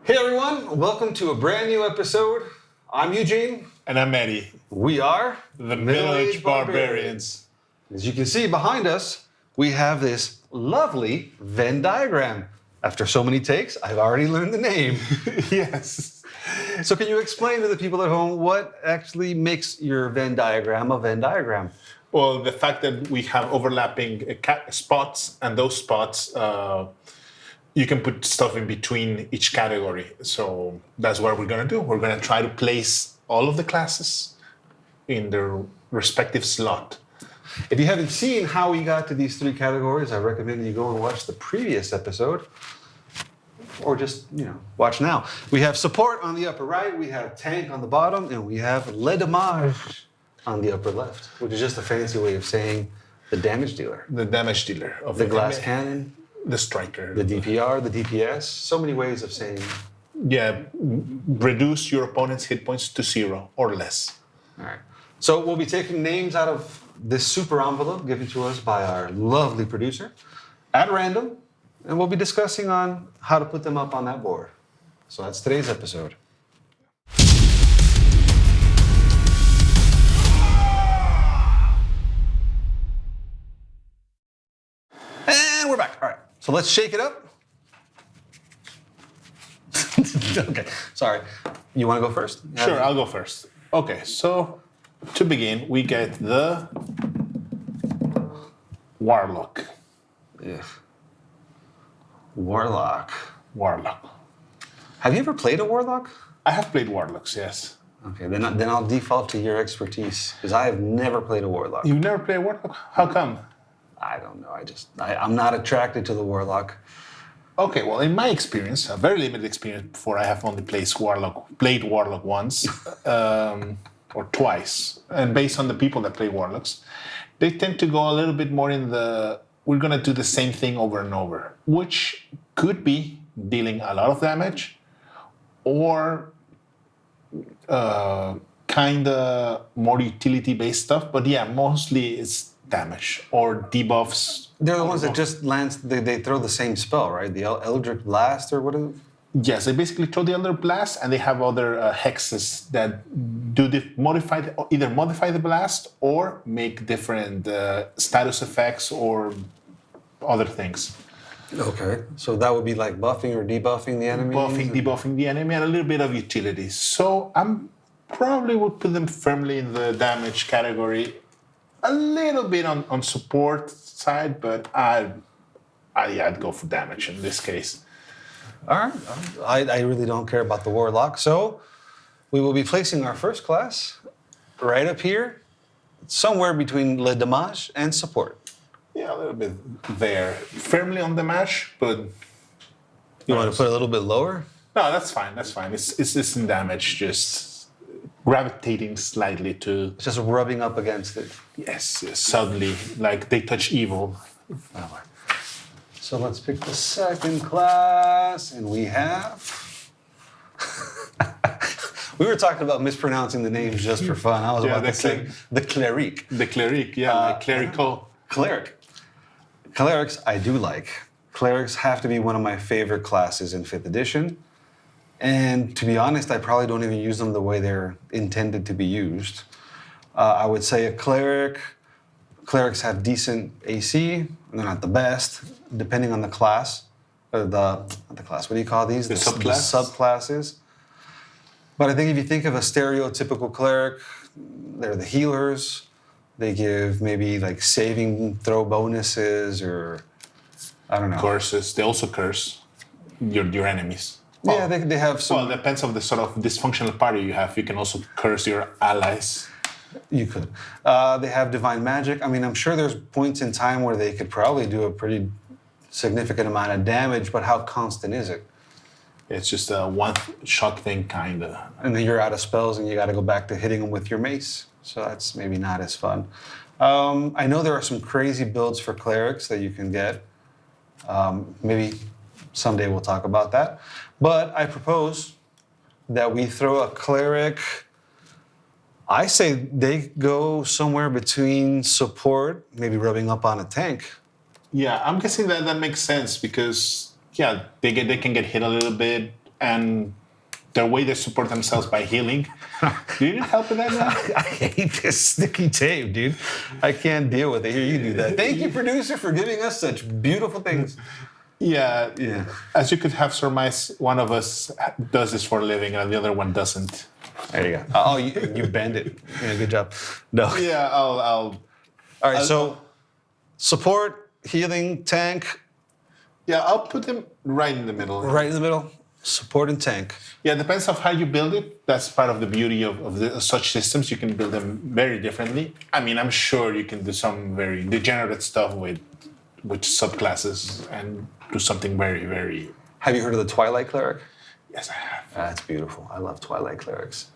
Hey everyone, welcome to a brand new episode. I'm Eugene. And I'm Eddie. We are The Middle-Aged Barbarians. As you can see behind us, we have this lovely Venn diagram. After so many takes, I've already learned the name. Yes. So can you explain to the people at home what actually makes your Venn diagram a Venn diagram? Well, the fact that we have overlapping spots, and those spots, you can put stuff in between each category. So that's what we're going to do. We're going to try to place all of the classes in their respective slot. If you haven't seen how we got to these three categories, I recommend you go and watch the previous episode. Or just, watch now. We have support on the upper right, we have tank on the bottom, and we have le damage on the upper left, which is just a fancy way of saying the damage dealer. The damage dealer of the glass cannon. The striker. The DPR, the DPS. So many ways of saying. Yeah, reduce your opponent's hit points to 0 or less. All right. So we'll be taking names out of this super envelope given to us by our lovely producer at random, and we'll be discussing on how to put them up on that board. So that's today's episode. And we're back. All right. So let's shake it up. Okay. Sorry. You want to go first? Sure, I'll go first. Okay, so to begin, we get the Warlock. Yeah. Warlock. Warlock. Have you ever played a Warlock? I have played Warlocks, yes. Okay, then I'll default to your expertise, because I have never played a Warlock. You've never played Warlock? How come? I don't know. I'm not attracted to the Warlock. Okay, well, in my experience, a very limited experience before, I have only played Warlock once or twice. And based on the people that play Warlocks, they tend to go a little bit more in we're going to do the same thing over and over, which could be dealing a lot of damage or kind of more utility-based stuff. But yeah, mostly it's damage or debuffs. They're the ones that just they throw the same spell, right? The Eldritch Blast or what is it? Yes, they basically throw the Eldritch Blast, and they have other hexes that do either modify the blast or make different status effects or other things. Okay, so that would be like buffing or debuffing the enemy? Debuffing the enemy, and a little bit of utility. So I'm probably would put them firmly in the damage category. A little bit on support side, but I'd go for damage in this case. All right. I really don't care about the Warlock. So we will be placing our first class right up here, somewhere between le damage and support. Yeah, a little bit there. Firmly on damage, but... You want to put a little bit lower? No, that's fine. It's in damage, just gravitating slightly to... Just rubbing up against it. Yes, suddenly, like they touch evil. Oh. So let's pick the second class, and we have... We were talking about mispronouncing the names just for fun. I was about to say the Cleric. The Cleric, yeah, clerical. Cleric. Clerics I do like. Clerics have to be one of my favorite classes in 5th edition. And to be honest, I probably don't even use them the way they're intended to be used. I would say a cleric. Clerics have decent AC. They're not the best, depending on the class. Not the class. What do you call these? The subclass? The subclasses. But I think if you think of a stereotypical cleric, they're the healers. They give maybe like saving throw bonuses or I don't know. Curses. They also curse your enemies. Yeah, they have some... Well, it depends on the sort of dysfunctional party you have. You can also curse your allies. You could. They have divine magic. I mean, I'm sure there's points in time where they could probably do a pretty significant amount of damage, but how constant is it? It's just a one-shot thing, kind of. And then you're out of spells and you got to go back to hitting them with your mace. So that's maybe not as fun. I know there are some crazy builds for clerics that you can get. Maybe someday we'll talk about that. But I propose that we throw a cleric. I say they go somewhere between support, maybe rubbing up on a tank. Yeah, I'm guessing that makes sense because, yeah, they can get hit a little bit, and the way they support themselves by healing. Do you need help with that, man? I hate this sticky tape, dude. I can't deal with it. Here, you do that. Thank you, producer, for giving us such beautiful things. Yeah. As you could have surmised, one of us does this for a living and the other one doesn't. There you go. Oh, you bend it. Yeah, good job. No. Yeah, I'll All right, so support, healing, tank. Yeah, I'll put them right in the middle. Right in the middle. Support and tank. Yeah, it depends on how you build it. That's part of the beauty of such systems. You can build them very differently. I mean, I'm sure you can do some very degenerate stuff with subclasses and do something very, very... Have you heard of the Twilight Cleric? Yes, I have. That's beautiful. I love Twilight Clerics.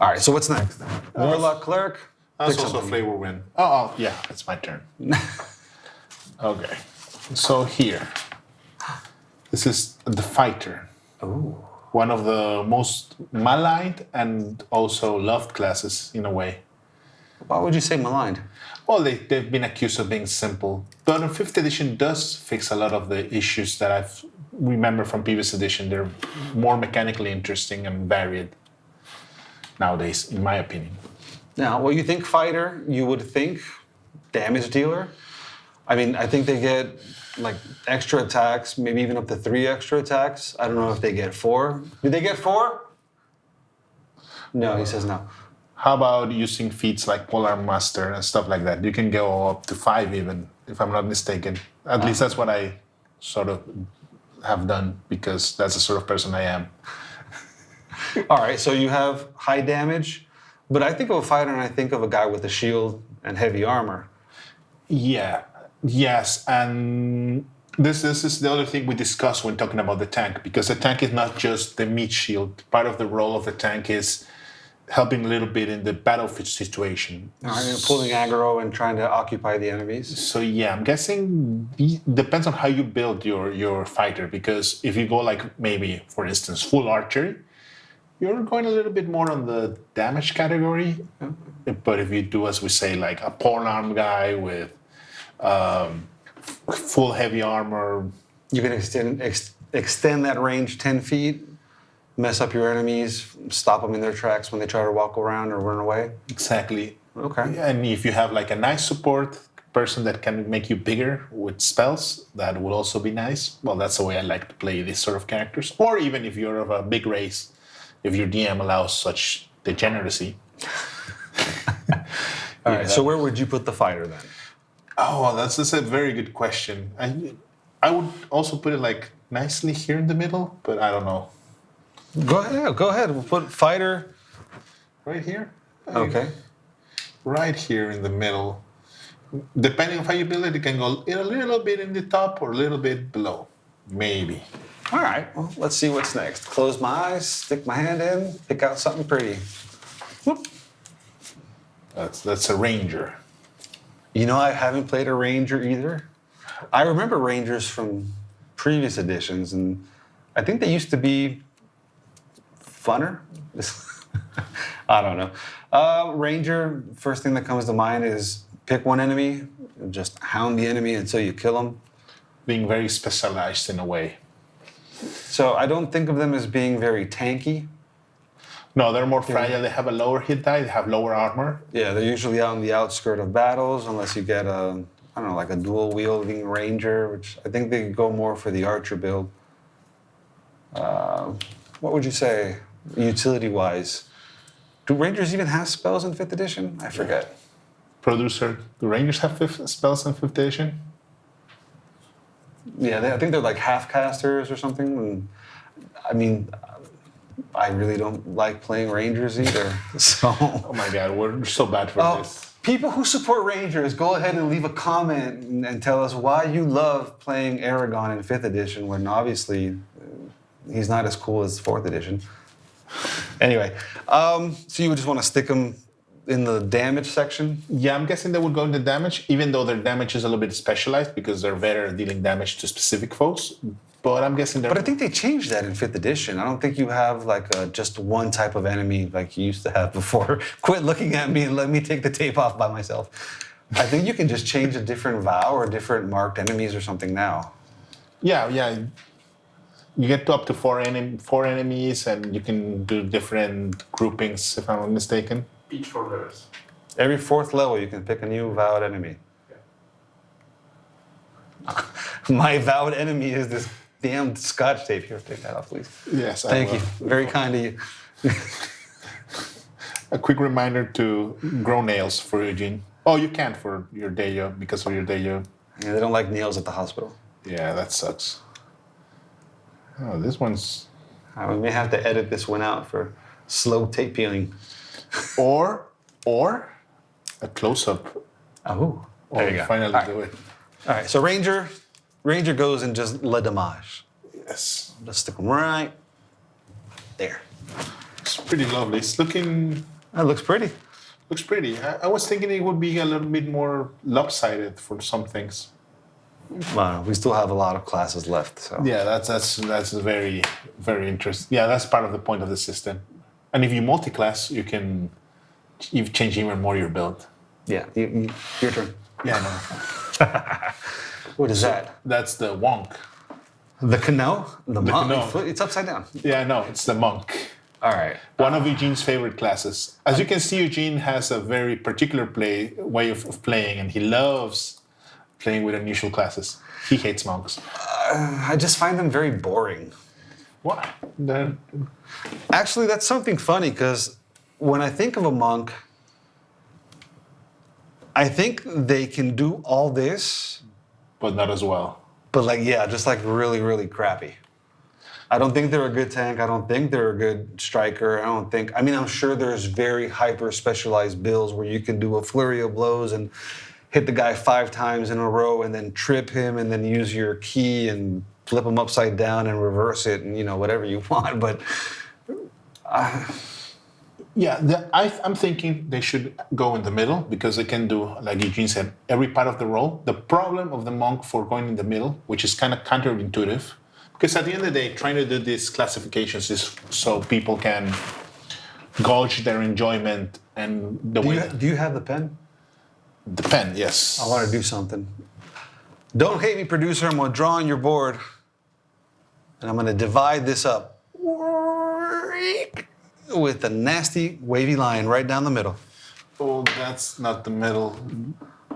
All right, so what's next? Warlock Cleric? That's also a flavor win. Oh, yeah, it's my turn. Okay, so here. This is the fighter. Ooh. One of the most maligned and also loved classes in a way. Why would you say maligned? Well, they've been accused of being simple. But the 5th edition does fix a lot of the issues that I've remember from previous edition. They're more mechanically interesting and varied nowadays, in my opinion. Now, well, you think fighter, you would think damage dealer. I mean, I think they get like extra attacks, maybe even up to 3 extra attacks. I don't know if they get 4. Do they get 4? No, he says no. How about using feats like Polar Master and stuff like that? You can go up to 5 even, if I'm not mistaken. At least that's what I sort of have done, because that's the sort of person I am. All right, so you have high damage, but I think of a fighter and I think of a guy with a shield and heavy armor. Yeah, yes, and this is the other thing we discuss when talking about the tank, because the tank is not just the meat shield. Part of the role of the tank is helping a little bit in the battlefield situation. All right, pulling aggro and trying to occupy the enemies. So yeah, I'm guessing depends on how you build your fighter, because if you go like maybe, for instance, full archery, you're going a little bit more on the damage category. But if you do, as we say, like a polearm guy with full heavy armor, You can extend that range 10 feet, mess up your enemies, stop them in their tracks when they try to walk around or run away. exactly. Okay. And if you have like a nice support person that can make you bigger with spells, that would also be nice. Well, that's the way I like to play these sort of characters. Or even if you're of a big race, if your DM allows such degeneracy. All right, so where would you put the fighter then? Oh, well, that's a very good question. I would also put it like nicely here in the middle, but I don't know. Go ahead. We'll put fighter. Right here? Okay. Right here in the middle. Depending on how you build it, it can go a little bit in the top or a little bit below. Maybe. All right, well, let's see what's next. Close my eyes, stick my hand in, pick out something pretty. Whoop. That's a ranger. You know, I haven't played a ranger either. I remember rangers from previous editions, and I think they used to be funner. I don't know. Ranger, first thing that comes to mind is pick one enemy, and just hound the enemy until you kill them. Being very specialized in a way. So I don't think of them as being very tanky. No, they're more fragile. They have a lower hit die. They have lower armor. Yeah, they're usually out on the outskirt of battles, unless you get a, I don't know, like a dual-wielding ranger, which I think they go more for the archer build. What would you say, utility-wise? Do rangers even have spells in 5th edition? I forget. Producer, do rangers have spells in 5th edition? Yeah, I think they're like half-casters or something. And, I mean, I really don't like playing rangers either, so... Oh my god, we're so bad for this. People who support rangers, go ahead and leave a comment and tell us why you love playing Aragon in 5th edition when obviously he's not as cool as 4th edition. Anyway, so you would just want to stick them in the damage section? Yeah, I'm guessing they would go into damage, even though their damage is a little bit specialized because they're better at dealing damage to specific foes. But I'm guessing they're... But I think they changed that in 5th edition. I don't think you have like just one type of enemy like you used to have before. Quit looking at me and let me take the tape off by myself. I think you can just change a different vow or different marked enemies or something now. Yeah. You get to up to four enemies, and you can do different groupings, if I'm not mistaken. Each 4 letters. Every 4th level, you can pick a new vowed enemy. Yeah. My vowed enemy is this damn scotch tape. Here, take that off, please. Yes, Thank you. Very kind of you. A quick reminder to grow nails for Eugene. Oh, you can't for your day job because of your day job. Yeah, they don't like nails at the hospital. Yeah, that sucks. Oh, this one's... We may have to edit this one out for slow tape peeling. Or a close-up. Oh, there you go. Finally do it. All right, so Ranger goes in just le damage. Yes. Let's stick them right there. It's pretty lovely. It's looking... That looks pretty. Looks pretty. I was thinking it would be a little bit more lopsided for some things. Well, we still have a lot of classes left, so. Yeah, that's very, very interesting. Yeah, that's part of the point of the system. And if you multi-class, you've changed even more your build. Yeah, your turn. Yeah, no. What is that? That's the wonk. The Cano? The monk? Cano. It's upside down. Yeah, no, it's the monk. All right. One of Eugene's favorite classes. As you can see, Eugene has a very particular way of playing, and he loves playing with unusual classes. He hates monks. I just find them very boring. Why? Actually, that's something funny, because when I think of a monk, I think they can do all this, But not as well. but just like really, really crappy. I don't think they're a good tank. I don't think they're a good striker. I'm sure there's very hyper specialized builds where you can do a flurry of blows and hit the guy 5 times in a row and then trip him and then use your key and flip him upside down and reverse it and, whatever you want. But I'm thinking they should go in the middle because they can do, like Eugene said, every part of the role. The problem of the monk for going in the middle, which is kind of counterintuitive, because at the end of the day, trying to do these classifications is so people can gauge their enjoyment and the way. do you have the pen? The pen, yes. I want to do something. Don't hate me, producer. I'm going to draw on your board. And I'm going to divide this up with a nasty wavy line right down the middle. Oh, that's not the middle.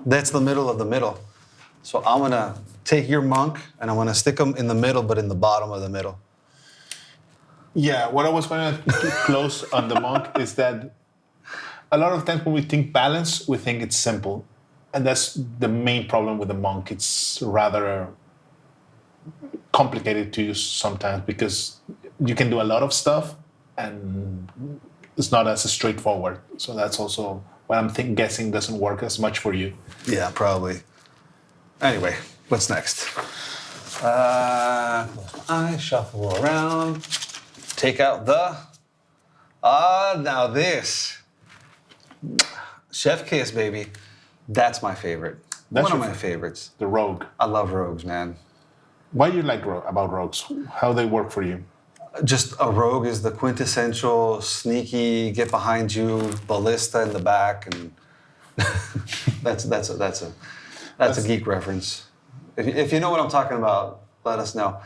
That's the middle of the middle. So I'm going to take your monk and I'm going to stick them in the middle, but in the bottom of the middle. Yeah, what I was going to close on the monk is that a lot of times when we think balance, we think it's simple. And that's the main problem with the monk. It's rather complicated to use sometimes because you can do a lot of stuff and it's not as straightforward. So that's also what I'm guessing doesn't work as much for you. Yeah, probably. Anyway, what's next? I shuffle around, take out the... now this. Chef Kiss, baby. That's my favorite. One of my favorites. The rogue. I love rogues, man. Why do you like about rogues? How they work for you? Just a rogue is the quintessential sneaky, get behind you, ballista in the back, and that's a geek reference. If you know what I'm talking about, let us know.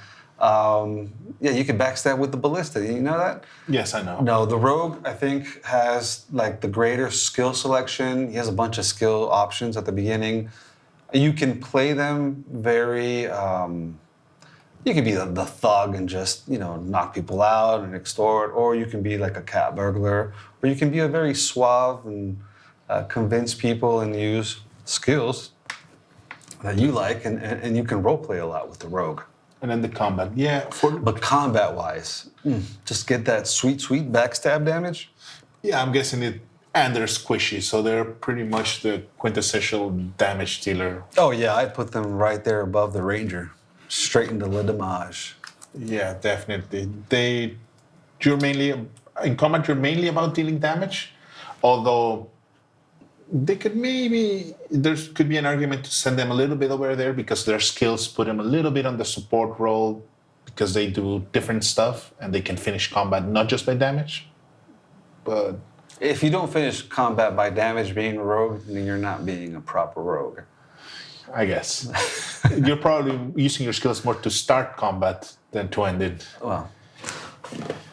You can backstab with the ballista. You know that? Yes, I know. No, the rogue, I think, has like the greater skill selection. He has a bunch of skill options at the beginning. You can play them very... you can be the thug and just, knock people out and extort, or you can be like a cat burglar, or you can be a very suave and convince people and use skills that you like, and you can roleplay a lot with the rogue. And then the combat. Yeah. But combat-wise, just get that sweet, sweet backstab damage. Yeah, I'm guessing it. And they're squishy, so they're pretty much the quintessential damage dealer. Oh, yeah, I'd put them right there above the ranger. Straight into le damage. Yeah, definitely. You're mainly in combat. You're mainly about dealing damage, although there could be an argument to send them a little bit over there because their skills put them a little bit on the support role because they do different stuff and they can finish combat not just by damage. But if you don't finish combat by damage being a rogue, then you're not being a proper rogue. I guess. You're probably using your skills more to start combat than to end it. Well,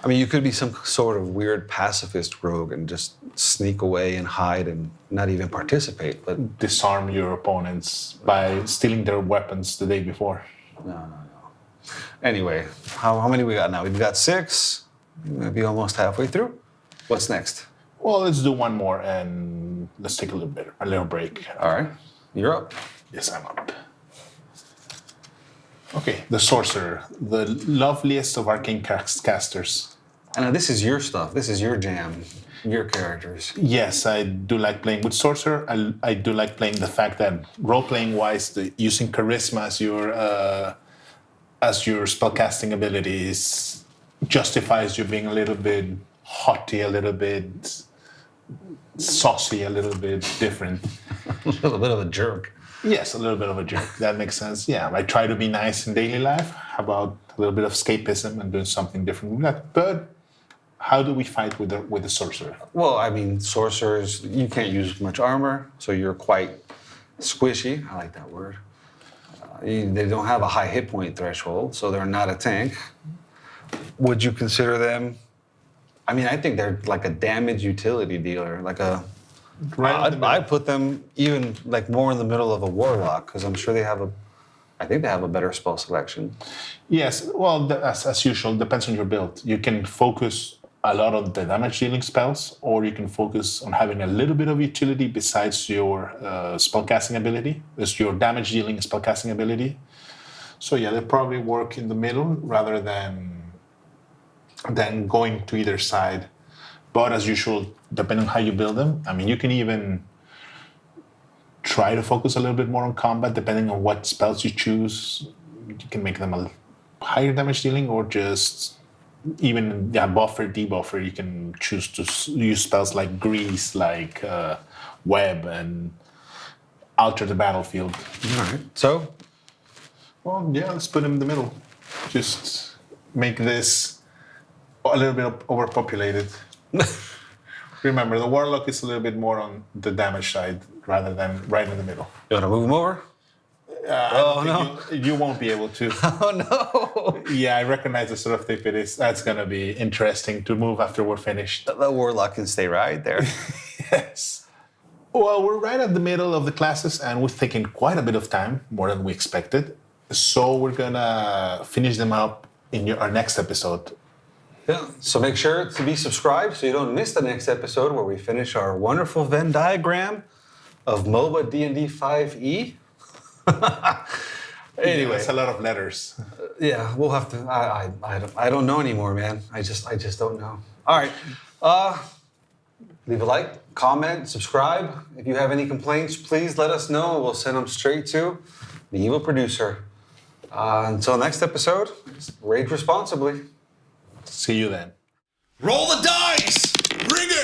I mean, you could be some sort of weird pacifist rogue and just sneak away and hide and not even participate. But Disarm your opponents by stealing their weapons the day before. no. Anyway, how many we got now? We've got 6. Maybe almost halfway through. What's next? Well, let's do one more and let's take a little break. All right, you're up. Yes, I'm up. Okay, the Sorcerer, the loveliest of arcane casters. And this is your stuff. This is your jam, your characters. Yes, I do like playing with Sorcerer. I do like playing the fact that role-playing wise, using charisma as your spellcasting abilities justifies you being a little bit haughty, a little bit saucy, a little bit different. A little bit of a jerk. Yes, a little bit of a jerk. That makes sense. Yeah, I try to be nice in daily life. How about a little bit of escapism and doing something different with that? But how do we fight with the Sorcerer? Well, I mean, sorcerers, you can't use much armor, so you're quite squishy. I like that word. They don't have a high hit point threshold, so they're not a tank. Would you consider them? I mean, I think they're like a damage utility dealer, like a. I put them even like more in the middle of a Warlock because I'm sure I think they have a better spell selection. Yes, well, as usual, depends on your build. You can focus a lot on the damage dealing spells, or you can focus on having a little bit of utility besides your spellcasting ability. It's your damage dealing spellcasting ability. So yeah, they probably work in the middle rather than going to either side. But as usual, depending on how you build them, I mean, you can even try to focus a little bit more on combat, depending on what spells you choose. You can make them a higher damage dealing, or just even buffer, debuffer. You can choose to use spells like grease, like web, and alter the battlefield. All right. So, well, yeah, let's put them in the middle. Just make this a little bit overpopulated. Remember, the Warlock is a little bit more on the damage side rather than right in the middle. You want to move them over? You won't be able to. Oh, no. Yeah, I recognize the sort of tip it is. That's going to be interesting to move after we're finished. The Warlock can stay right there. Yes. Well, we're right at the middle of the classes, and we've taken quite a bit of time, more than we expected. So we're going to finish them up in our next episode. Yeah, so make sure to be subscribed so you don't miss the next episode where we finish our wonderful Venn diagram of MOBA D&D 5e. Anyway, it's a lot of letters. Yeah, we'll have to. I don't know anymore, man. I just don't know. All right, leave a like, comment, subscribe. If you have any complaints, please let us know. We'll send them straight to the evil producer. Until next episode, rage responsibly. See you then. Roll the dice! Bring it!